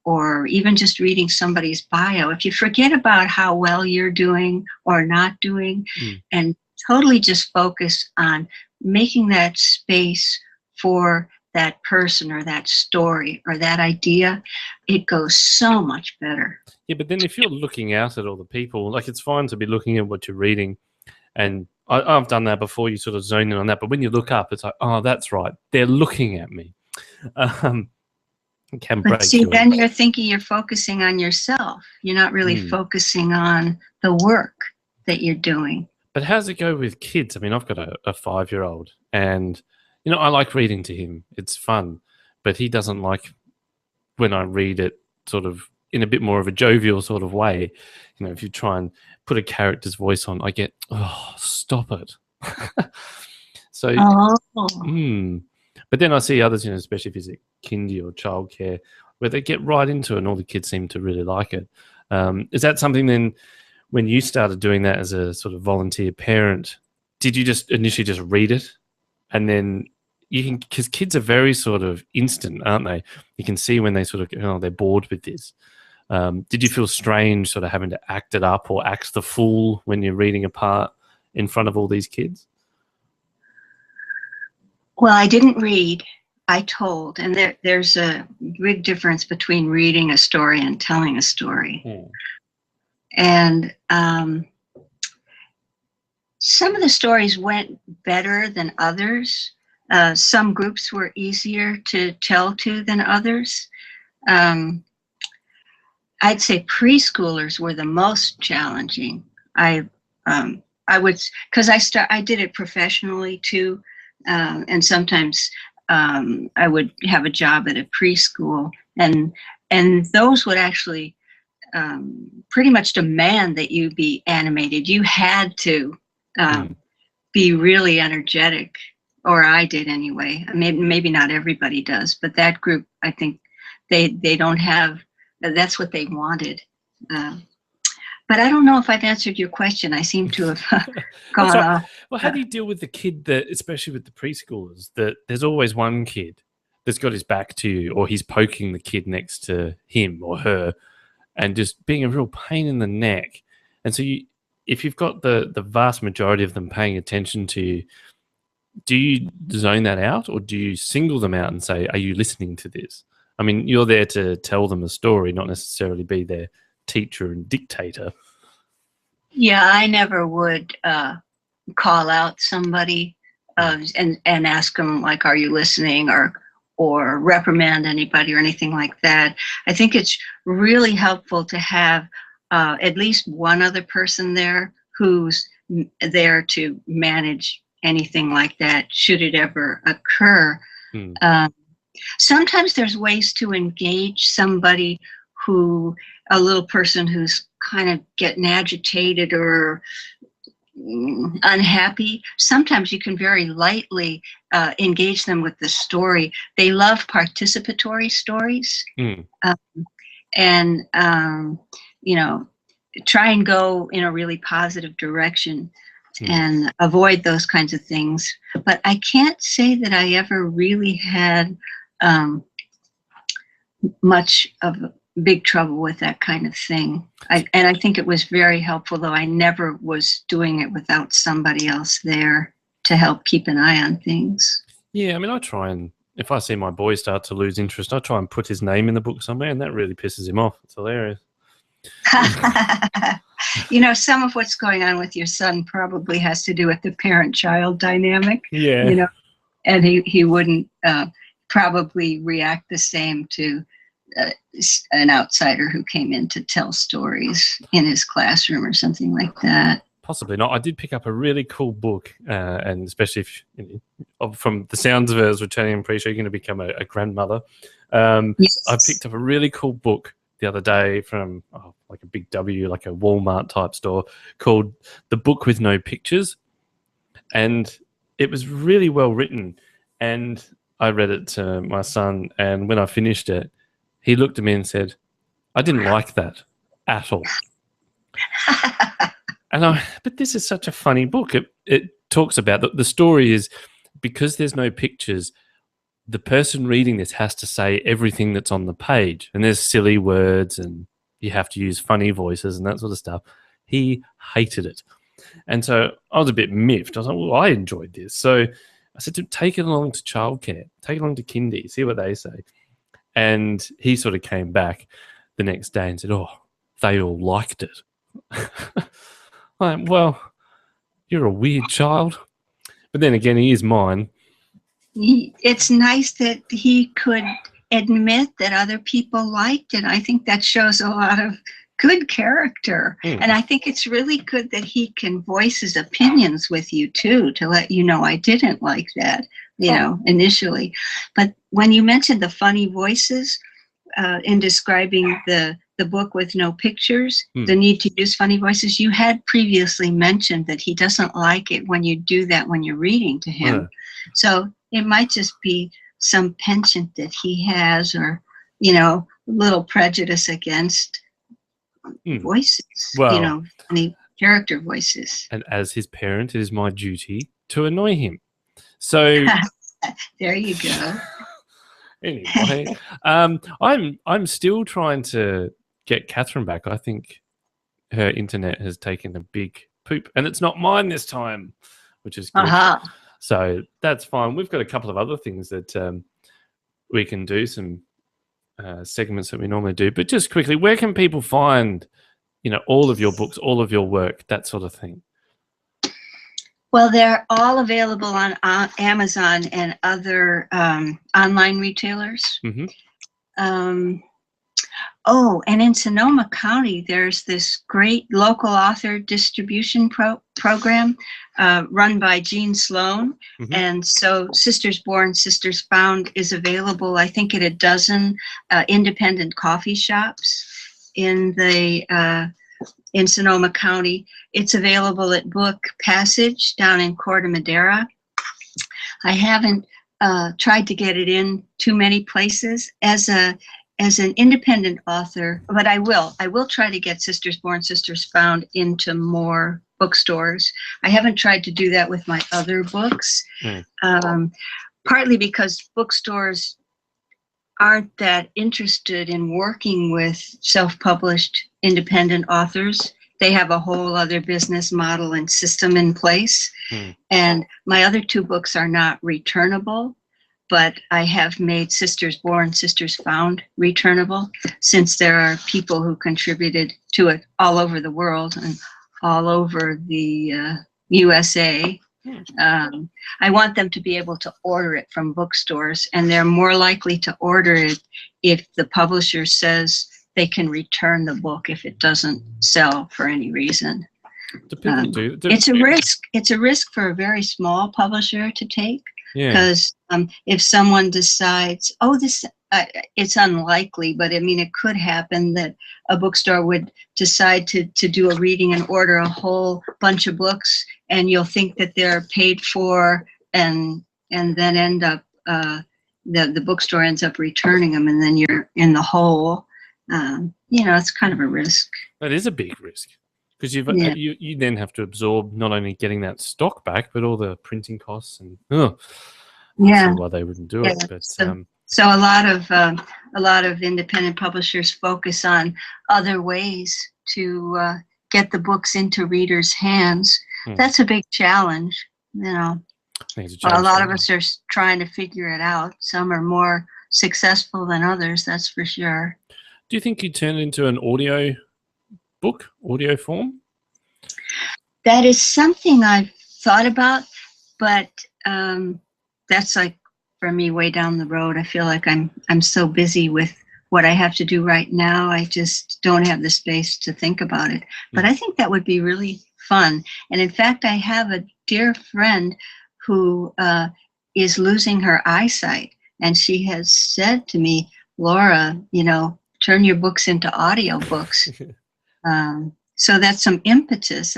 or even just reading somebody's bio, if you forget about how well you're doing or not doing, and totally just focus on making that space for that person or that story or that idea, it goes so much better. Yeah, but then if you're looking out at all the people, like, it's fine to be looking at what you're reading. And I've done that before. You sort of zone in on that. But when you look up, it's like, oh, that's right. They're looking at me. But see, then you're thinking you're focusing on yourself. You're not really focusing on the work that you're doing. But how's it go with kids? I mean, I've got a 5-year-old, and, you know, I like reading to him. It's fun. But he doesn't like when I read it sort of in a bit more of a jovial sort of way. You know, if you try and put a character's voice on, I get, oh, stop it. So, but then I see others, you know, especially if it's at kindy or childcare, where they get right into it and all the kids seem to really like it. Is that something then, when you started doing that as a sort of volunteer parent, did you just initially just read it? And then you can, because kids are very sort of instant, aren't they? You can see when they sort of, oh, they're bored with this. Did you feel strange sort of having to act it up or act the fool when you're reading a part in front of all these kids? Well, I didn't read, I told. And there's a big difference between reading a story and telling a story. And some of the stories went better than others. Some groups were easier to tell to than others. I'd say preschoolers were the most challenging. I would, because I did it professionally too, and sometimes I would have a job at a preschool, and those would actually pretty much demand that you be animated. You had to be really energetic, or I did anyway. Maybe not everybody does, but that group, I think they don't have. That's what they wanted. But I don't know if I've answered your question. I seem to have gone off. Well, how do you deal with the kid that, especially with the preschoolers, that there's always one kid that's got his back to you, or he's poking the kid next to him or her, and just being a real pain in the neck? And so if you've got the vast majority of them paying attention to you, do you zone that out, or do you single them out and say, are you listening to this? I mean, you're there to tell them a story, not necessarily be their teacher and dictator. Yeah, I never would call out somebody and ask them, like, are you listening, or reprimand anybody or anything like that. I think it's really helpful to have at least one other person there who's there to manage anything like that, should it ever occur. Sometimes there's ways to engage somebody a little person who's kind of getting agitated or unhappy. Sometimes you can very lightly engage them with the story. They love participatory stories. Try and go in a really positive direction and avoid those kinds of things. But I can't say that I ever really had much of big trouble with that kind of thing. And I think it was very helpful, though I never was doing it without somebody else there to help keep an eye on things. Yeah, I mean, I try and, if I see my boy start to lose interest, I try and put his name in the book somewhere, and that really pisses him off. It's hilarious. Some of what's going on with your son probably has to do with the parent-child dynamic. Yeah. And he wouldn't probably react the same to an outsider who came in to tell stories in his classroom or something like that. Possibly not. I did pick up a really cool book, and especially if, from the sounds of it, as returning, I'm pretty sure you're going to become a grandmother. Yes. I picked up a really cool book the other day from like a big W, like a Walmart type store, called The Book with No Pictures. And it was really well written. And I read it to my son, and when I finished it, he looked at me and said, I didn't like that at all. But this is such a funny book. It talks about the story is, because there's no pictures, the person reading this has to say everything that's on the page. And there's silly words and you have to use funny voices and that sort of stuff. He hated it. And so I was a bit miffed. I was like, well, I enjoyed this. So I said, take it along to childcare, take it along to kindy, see what they say. And he sort of came back the next day and said, they all liked it. I'm like, well, you're a weird child. But then again, he is mine. It's nice that he could admit that other people liked it. I think that shows a lot of good character. And I think it's really good that he can voice his opinions with you too, to let you know, I didn't like that, initially. But when you mentioned the funny voices in describing the book with no pictures, the need to use funny voices, you had previously mentioned that he doesn't like it when you do that when you're reading to him. So it might just be some penchant that he has, or, little prejudice against voices, funny character voices. And as his parent, it is my duty to annoy him. So there you go. Anyway, I'm still trying to get Catherine back. I think her internet has taken a big poop, and it's not mine this time, which is good. So that's fine. We've got a couple of other things that we can do, some segments that we normally do. But just quickly, where can people find, all of your books, all of your work, that sort of thing? Well, they're all available on Amazon and other online retailers. And in Sonoma County, there's this great local author distribution program run by Jean Sloan. And so Sisters Born, Sisters Found is available, I think, at a dozen independent coffee shops in Sonoma County. It's available at Book Passage down in Corte Madera. I haven't tried to get it in too many places as an independent author, but I will try to get Sisters Born, Sisters Found into more bookstores. I haven't tried to do that with my other books, partly because bookstores aren't that interested in working with self-published independent authors. They have a whole other business model and system in place. And my other two books are not returnable, but I have made Sisters Born, Sisters Found returnable, since there are people who contributed to it all over the world, and all over the USA. I want them to be able to order it from bookstores, and they're more likely to order it if the publisher says they can return the book if it doesn't sell for any reason. Do people do? It's a risk. It's a risk for a very small publisher to take, because if someone decides, it's unlikely, but I mean, it could happen that a bookstore would decide to do a reading and order a whole bunch of books, and you'll think that they're paid for, and then end up the bookstore ends up returning them, and then you're in the hole. It's kind of a risk. That is a big risk, because you then have to absorb not only getting that stock back, but all the printing costs and why they wouldn't do it. But so a lot of independent publishers focus on other ways to get the books into readers' hands. That's a big challenge, A lot of us are trying to figure it out. Some are more successful than others, that's for sure. Do you think you'd turn it into an audio book, audio form? That is something I've thought about, but that's like, for me, way down the road. I feel like I'm so busy with what I have to do right now. I just don't have the space to think about it. But I think that would be really fun. And in fact, I have a dear friend who is losing her eyesight, and she has said to me, Laura, turn your books into audio books. So that's some impetus.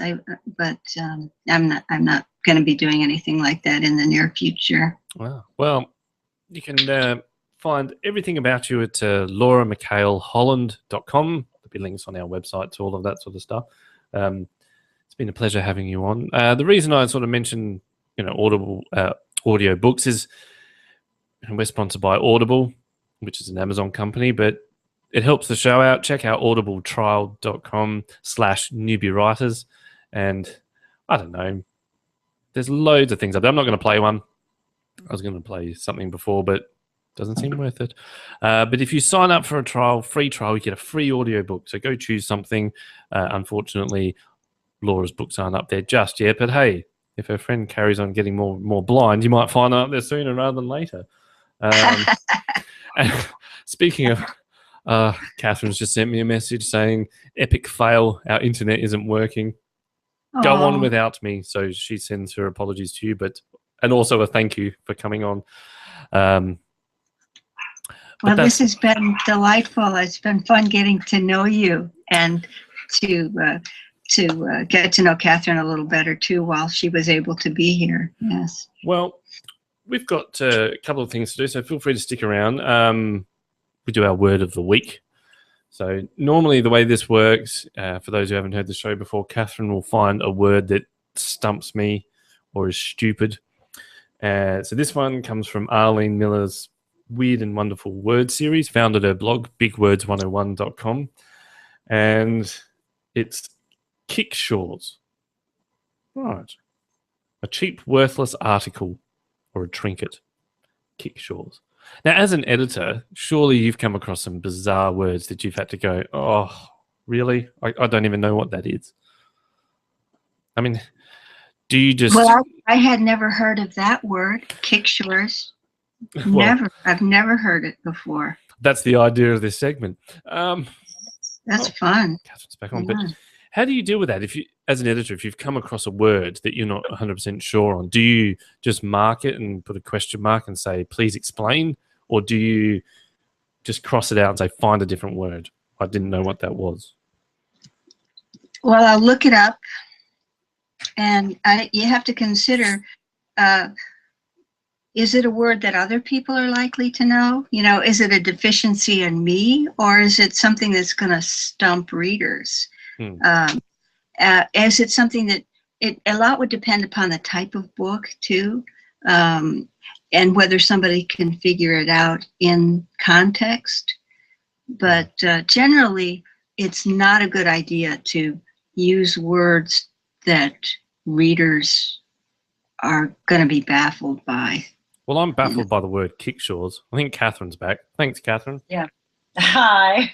But I'm not going to be doing anything like that in the near future. Wow. Well, you can find everything about you at lauramchaleholland.com. There'll be links on our website to all of that sort of stuff. It's been a pleasure having you on. The reason I sort of mentioned, Audible audio books is we're sponsored by Audible, which is an Amazon company, but it helps the show out. Check out audibletrial.com/newbiewriters. And I don't know, there's loads of things up there. I'm not going to play one. I was going to play something before, but it doesn't seem worth it. But if you sign up for a free trial, you get a free audio book. So go choose something. Unfortunately, Laura's books aren't up there just yet. But hey, if her friend carries on getting more blind, you might find them up there sooner rather than later. And speaking of, Catherine's just sent me a message saying, epic fail, our internet isn't working. Go on without me. So she sends her apologies to you, and also a thank you for coming on. Well, this has been delightful. It's been fun getting to know you and to get to know Catherine a little better too while she was able to be here. Yes. Well, we've got a couple of things to do, so feel free to stick around. We do our word of the week. So normally the way this works, for those who haven't heard the show before, Catherine will find a word that stumps me or is stupid. So this one comes from Arlene Miller's Weird and Wonderful Word series, found at her blog, bigwords101.com. And it's kickshaws. Right. A cheap, worthless article or a trinket. Kickshaws. Now, as an editor, surely you've come across some bizarre words that you've had to go, oh, really? I don't even know what that is. I mean, do you just... Well, I had never heard of that word, kickshaws. Never. I've never heard it before. That's the idea of this segment. That's fun. Catherine's back on. But how do you deal with that? If you, as an editor, if you've come across a word that you're not 100% sure on, do you just mark it and put a question mark and say, please explain? Or do you just cross it out and say, find a different word? I didn't know what that was. Well, I'll look it up. And you have to consider, is it a word that other people are likely to know? Is it a deficiency in me, or is it something that's going to stump readers? Is it something that a lot would depend upon the type of book too, and whether somebody can figure it out in context. But generally, it's not a good idea to use words that readers are going to be baffled by. Well, I'm baffled by the word kickshaws. I think Catherine's back. Thanks, Catherine. Yeah. Hi.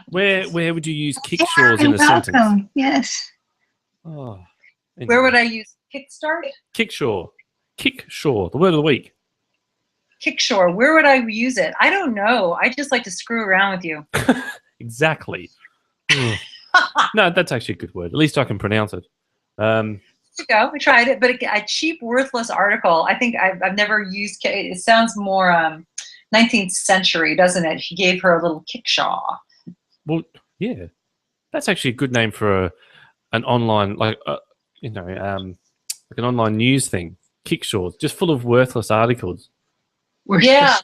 Where would you use kickshaws in a sentence? Yes. Oh, Where would I use Kickstart? Kickshaw. Kickshaw, the word of the week. Kickshore. Where would I use it? I don't know. I just like to screw around with you. Exactly. No, that's actually a good word. At least I can pronounce it. There you go. We tried it, but a cheap, worthless article. I think I've never used. It sounds more 19th century, doesn't it? He gave her a little kickshaw. Well, yeah, that's actually a good name for an online, like an online news thing. Kickshaw, just full of worthless articles. Yeah,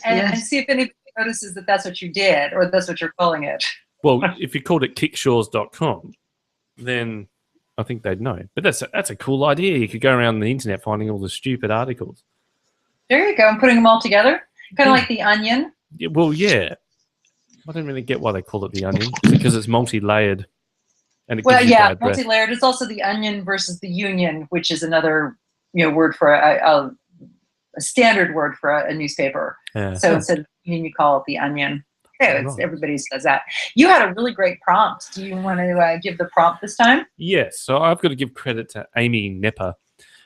and see if anybody notices that that's what you did, or that's what you're calling it. Well, if you called it kickshaws.com, then I think they'd know. But that's a cool idea. You could go around the internet finding all the stupid articles. There you go. I'm putting them all together. Kind of like The Onion. Yeah, well, yeah. I don't really get why they call it The Onion. Is it because it's multi-layered? And it gives you bad breath? Multi-layered. It's also The Onion versus The Union, which is another word for a standard word for a newspaper. Yeah. So instead of Union, you call it The Onion. Yeah, everybody says that. You had a really great prompt. Do you want to give the prompt this time? Yes. So I've got to give credit to Amy Nepper,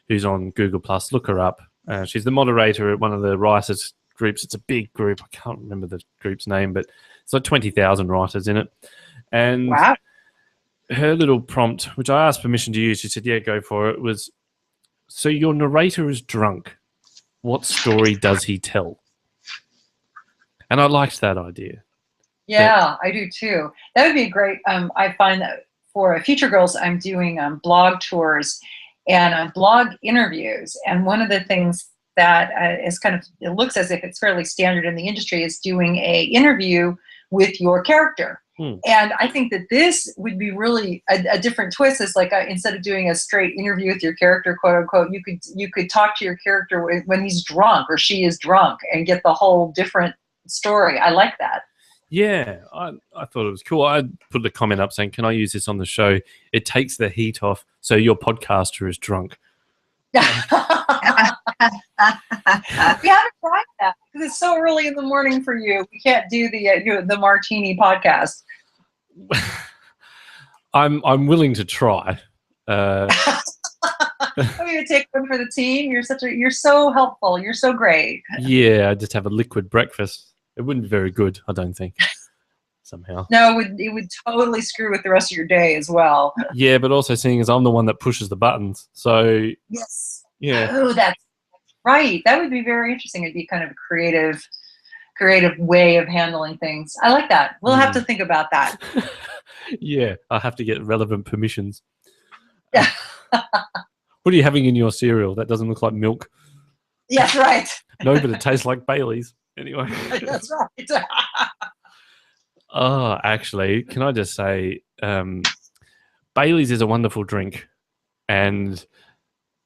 who's on Google+. Look her up. She's the moderator at one of the writers' groups. It's a big group. I can't remember the group's name, but it's like 20,000 writers in it. And wow. Her little prompt, which I asked permission to use, she said, yeah, go for it, was, so your narrator is drunk. What story does he tell? And I liked that idea. Yeah, I do too. That would be great. I find that for Future Girls, I'm doing blog tours and blog interviews. And one of the things that is it looks as if it's fairly standard in the industry is doing a interview with your character. And I think that this would be really a different twist. It's like instead of doing a straight interview with your character, quote unquote, you could talk to your character when he's drunk or she is drunk and get the whole different story. I like that. Yeah, I thought it was cool. I put a comment up saying, can I use this on the show? It takes the heat off, so your podcaster is drunk. We haven't tried that because it's so early in the morning for you. We can't do the martini podcast. I'm willing to try. I'm going to take one for the team. You're so helpful. You're so great. Yeah, I just have a liquid breakfast. It wouldn't be very good, I don't think. Somehow. No, it would totally screw with the rest of your day as well. Yeah, but also seeing as I'm the one that pushes the buttons, so yes. Yeah. Oh, that's right. That would be very interesting. It'd be kind of a creative way of handling things. I like that. We'll have to think about that. Yeah, I have to get relevant permissions. Yeah. What are you having in your cereal? That doesn't look like milk. Yes, right. No, but it tastes like Bailey's. Anyway. That's right. Oh, actually, can I just say, Bailey's is a wonderful drink, and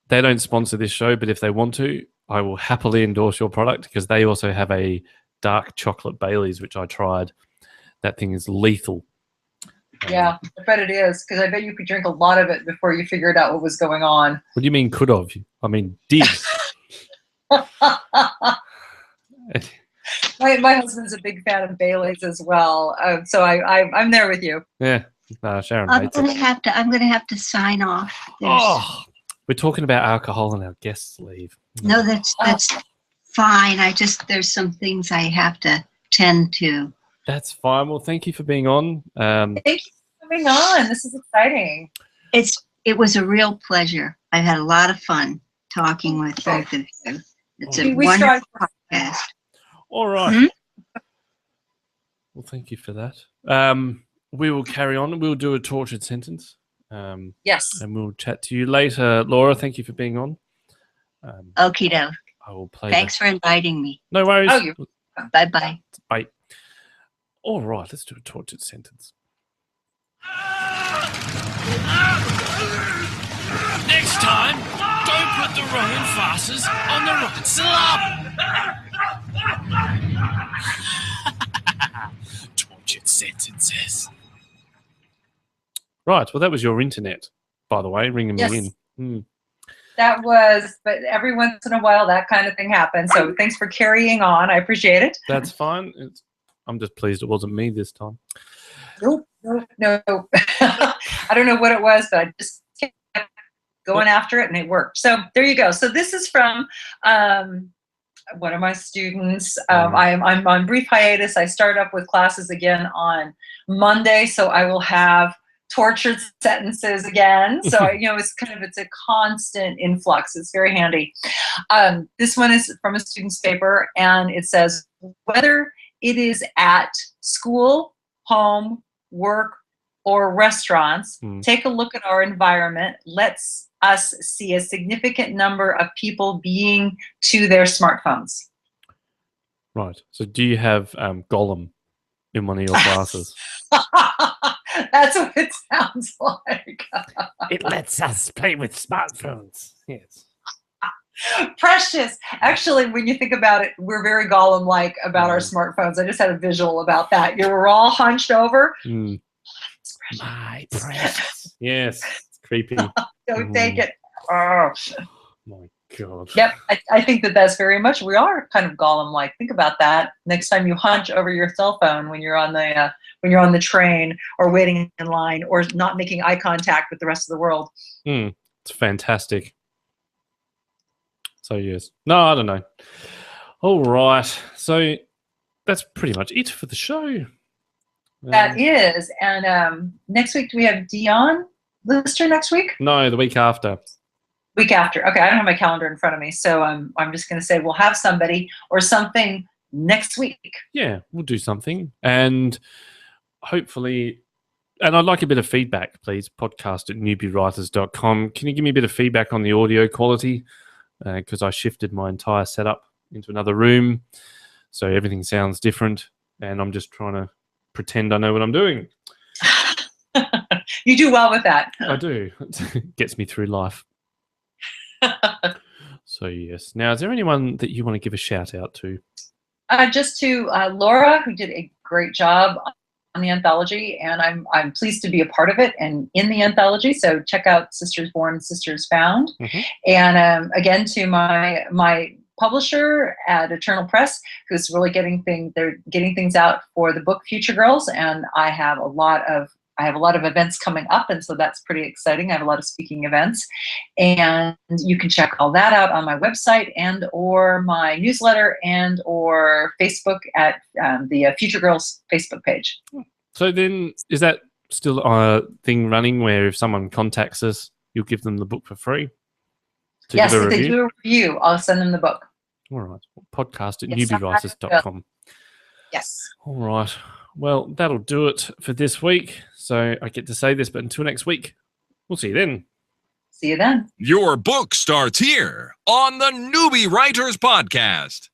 they don't sponsor this show, but if they want to, I will happily endorse your product because they also have a dark chocolate Bailey's, which I tried. That thing is lethal. Yeah, I bet it is, because I bet you could drink a lot of it before you figured out what was going on. What do you mean could have? I mean did. My husband's a big fan of Bailey's as well, so I'm there with you. Yeah, Sharon. I'm gonna have to sign off. We're talking about alcohol and our guests leave. No, that's fine. There's some things I have to tend to. That's fine. Well, thank you for being on. Thank you for coming on. This is exciting. It was a real pleasure. I've had a lot of fun talking with both of you. It's a wonderful podcast. All right. Well, thank you for that. We will carry on. We'll do a tortured sentence. Yes. And we'll chat to you later. Laura, thank you for being on. Okie doke. I will play. Thanks for inviting me. No worries. Bye-bye. Bye. All right, let's do a tortured sentence. Next time, don't put the wrong emphasis on the right syllable. Tortured sentences. Right, well, that was your internet, by the way, ringing me in. That was, but every once in a while, that kind of thing happens. So thanks for carrying on. I appreciate it. That's fine. I'm just pleased it wasn't me this time. No. I don't know what it was, but I just going after it, and it worked. So there you go. So this is from one of my students. I'm on brief hiatus. I start up with classes again on Monday, so I will have tortured sentences again. So it's a constant influx. It's very handy. This one is from a student's paper, and it says, whether it is at school, home, work, or restaurants, take a look at our environment. Let's us see a significant number of people being to their smartphones. Right. So do you have Gollum in one of your classes? That's what it sounds like. It lets us play with smartphones. Yes. Precious. Actually, when you think about it, we're very Gollum-like about our smartphones. I just had a visual about that. We're all hunched over. My precious. Yes. It's creepy. Don't take it. Oh. My God. Yep. I think that's very much, we are kind of Gollum-like. Think about that. Next time you hunch over your cell phone when you're on the train or waiting in line or not making eye contact with the rest of the world. It's fantastic. So yes. No, I don't know. All right. So that's pretty much it for the show. That is. And next week, do we have Dion Lister next week? No, the week after. Week after. Okay, I don't have my calendar in front of me, so I'm just going to say we'll have somebody or something next week. Yeah, we'll do something. And hopefully, and I'd like a bit of feedback, please, podcast@newbiewriters.com. Can you give me a bit of feedback on the audio quality? Because I shifted my entire setup into another room, so everything sounds different, and I'm just trying to pretend I know what I'm doing. You do well with that. I do. It gets me through life. So, yes. Now, is there anyone that you want to give a shout out to? Just to Laura, who did a great job on the anthology, and I'm pleased to be a part of it and in the anthology. So check out Sisters Born, Sisters Found. And again, to my publisher at Eternal Press, who's really getting things out for the book Future Girls, and I have a lot of events coming up, and so that's pretty exciting. I have a lot of speaking events, and you can check all that out on my website and or my newsletter and or Facebook at the Future Girls Facebook page. So then, is that still a thing running where if someone contacts us, you'll give them the book for free? Yes, if they do a review, I'll send them the book. All right. Podcast@newbiewriters.com. Yes. All right. Well, that'll do it for this week. So I get to say this, but until next week, we'll see you then. See you then. Your book starts here on the Newbie Writers Podcast.